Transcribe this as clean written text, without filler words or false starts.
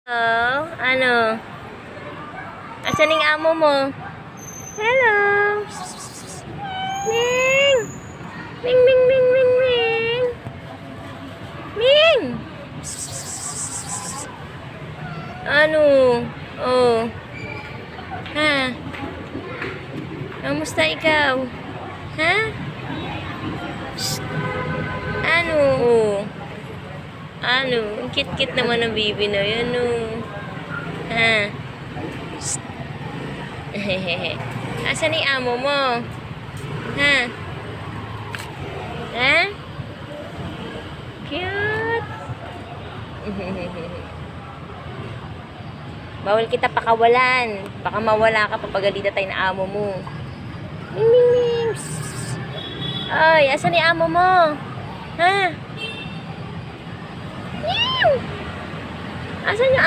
Oh, ano? Asan yung amo mo? Hello! Ming! Ming, Ming, Ming, Ming, Ming! Ming! Ano? Oh. Ha? Kamusta ikaw? Ha? Shh. Ano? Oh. Ano? Ang kit-kit naman ng baby na yan, oh. Ha? Hehehe. Asan ni amo mo? Ha? Ha? Cute. Bawal kita pakawalan. Baka mawala ka, papagalitan tayo na amo mo. Ming, ming, ming. Ay, asan ni amo mo? Ha? Asan yung